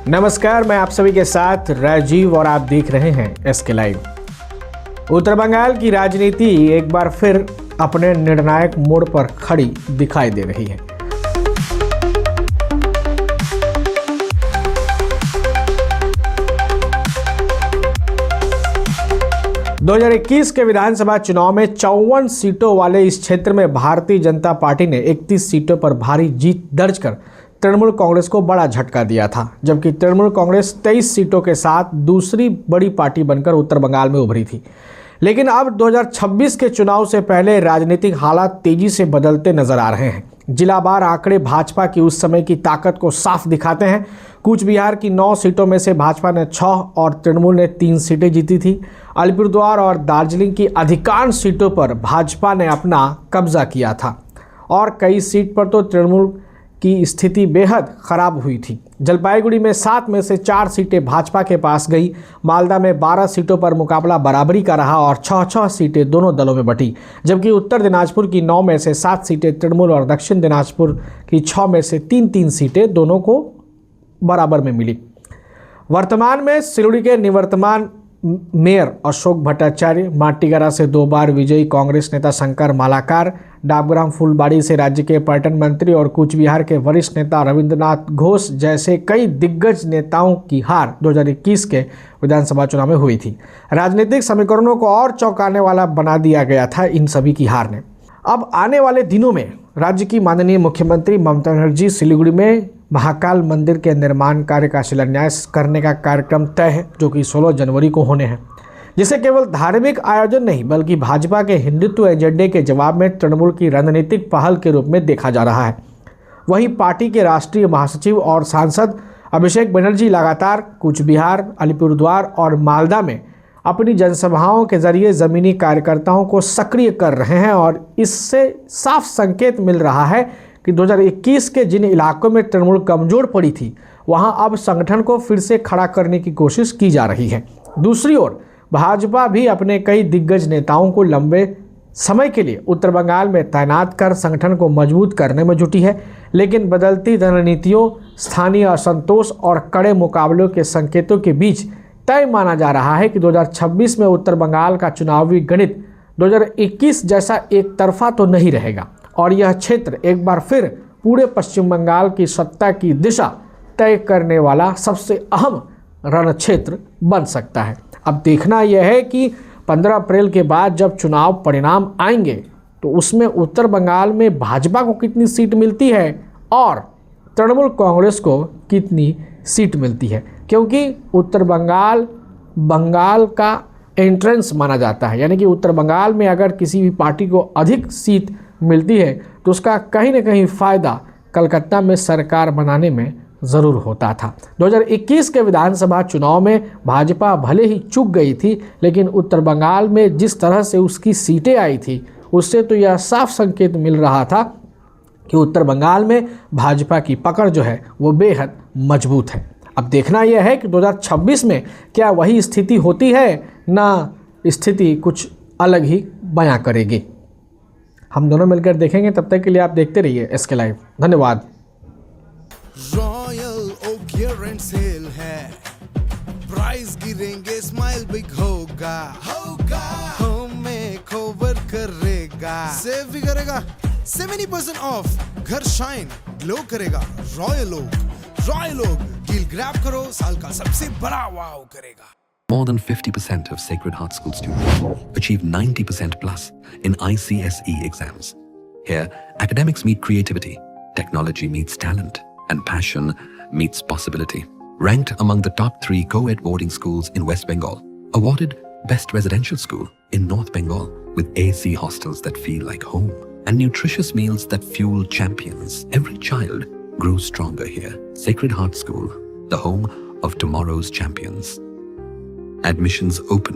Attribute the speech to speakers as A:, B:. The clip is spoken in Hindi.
A: नमस्कार, मैं आप सभी के साथ राजीव और आप देख रहे हैं एसके लाइव। उत्तर बंगाल की राजनीति एक बार फिर अपने निर्णायक मोड़ पर खड़ी दिखाई दे रही है। दो 2021 के विधानसभा चुनाव में 54 सीटों वाले इस क्षेत्र में भारतीय जनता पार्टी ने 31 सीटों पर भारी जीत दर्ज कर तृणमूल कांग्रेस को बड़ा झटका दिया था, जबकि तृणमूल कांग्रेस 23 सीटों के साथ दूसरी बड़ी पार्टी बनकर उत्तर बंगाल में उभरी थी। लेकिन अब 2026 के चुनाव से पहले राजनीतिक हालात तेजी से बदलते नजर आ रहे हैं। जिलावार आंकड़े भाजपा की उस समय की ताकत को साफ दिखाते हैं। कूच बिहार की 9 सीटों में से भाजपा ने 6 और तृणमूल ने 3 सीटें जीती थी। अलीपुरद्वार और दार्जिलिंग की अधिकांश सीटों पर भाजपा ने अपना कब्जा किया था और कई सीट पर तो तृणमूल की स्थिति बेहद खराब हुई थी। जलपाईगुड़ी में 7 में से 4 सीटें भाजपा के पास गई। मालदा में 12 सीटों पर मुकाबला बराबरी का रहा और 6-6 सीटें दोनों दलों में बटी, जबकि उत्तर दिनाजपुर की 9 में से 7 सीटें तृणमूल और दक्षिण दिनाजपुर की 6 में से 3-3 सीटें दोनों को बराबर में मिली। वर्तमान में सिलुड़ी के निवर्तमान मेयर अशोक भट्टाचार्य, माटीगरा से 2 बार विजयी कांग्रेस नेता शंकर मालाकार, डाबग्राम फुलबाड़ी से राज्य के पर्यटन मंत्री और कूच बिहार के वरिष्ठ नेता रविंद्रनाथ घोष जैसे कई दिग्गज नेताओं की हार 2021 के विधानसभा चुनाव में हुई थी। राजनीतिक समीकरणों को और चौंकाने वाला बना दिया गया था इन सभी की हार ने। अब आने वाले दिनों में राज्य की माननीय मुख्यमंत्री ममता बनर्जी सिलीगुड़ी में महाकाल मंदिर के निर्माण कार्य का शिलान्यास करने का कार्यक्रम तय है, जो कि 16 जनवरी को होने हैं, जिसे केवल धार्मिक आयोजन नहीं बल्कि भाजपा के हिंदुत्व एजेंडे के जवाब में तृणमूल की रणनीतिक पहल के रूप में देखा जा रहा है। वहीं पार्टी के राष्ट्रीय महासचिव और सांसद अभिषेक बनर्जी लगातार कूच बिहार, अलीपुरद्वार और मालदा में अपनी जनसभाओं के जरिए ज़मीनी कार्यकर्ताओं को सक्रिय कर रहे हैं और इससे साफ संकेत मिल रहा है कि 2021 के जिन इलाकों में तृणमूल कमजोर पड़ी थी, वहां अब संगठन को फिर से खड़ा करने की कोशिश की जा रही है। दूसरी ओर भाजपा भी अपने कई दिग्गज नेताओं को लंबे समय के लिए उत्तर बंगाल में तैनात कर संगठन को मजबूत करने में जुटी है, लेकिन बदलती रणनीतियों, स्थानीय असंतोष और कड़े मुकाबलों के संकेतों के बीच तय माना जा रहा है कि 2026 में उत्तर बंगाल का चुनावी गणित 2021 जैसा एक तरफा तो नहीं रहेगा और यह क्षेत्र एक बार फिर पूरे पश्चिम बंगाल की सत्ता की दिशा तय करने वाला सबसे अहम रण क्षेत्र बन सकता है। अब देखना यह है कि 15 अप्रैल के बाद जब चुनाव परिणाम आएंगे तो उसमें उत्तर बंगाल में भाजपा को कितनी सीट मिलती है और तृणमूल कांग्रेस को कितनी सीट मिलती है, क्योंकि उत्तर बंगाल का एंट्रेंस माना जाता है। यानी कि उत्तर बंगाल में अगर किसी भी पार्टी को अधिक सीट मिलती है तो उसका कहीं ना कहीं फ़ायदा कलकत्ता में सरकार बनाने में ज़रूर होता था। 2021 के विधानसभा चुनाव में भाजपा भले ही चूक गई थी, लेकिन उत्तर बंगाल में जिस तरह से उसकी सीटें आई थी उससे तो यह साफ संकेत मिल रहा था कि उत्तर बंगाल में भाजपा की पकड़ जो है वो बेहद मजबूत है। अब देखना यह है कि 2026 में क्या वही स्थिति होती है, ना स्थिति कुछ अलग ही बयां करेगी। हम दोनों मिलकर देखेंगे। तब तक के लिए आप देखते रहिए एसके लाइव। धन्यवाद।
B: Royal Oak year end sale है, प्राइस गिरेंगे, स्माइल बिग होगा, होम मेकओवर करेगा, सेव भी करेगा, 70% ऑफ, घर शाइन ग्लो करेगा। रॉयल ओक डील ग्रैब करो, साल का सबसे बड़ा वाव करेगा।
C: More than 50% of Sacred Heart School students achieve 90% plus in ICSE exams. Here, academics meet creativity, technology meets talent, and passion meets possibility. Ranked among the top 3 co-ed boarding schools in West Bengal. Awarded Best Residential School in North Bengal with AC hostels that feel like home and nutritious meals that fuel champions. Every child grows stronger here. Sacred Heart School, the home of tomorrow's champions. Admissions open.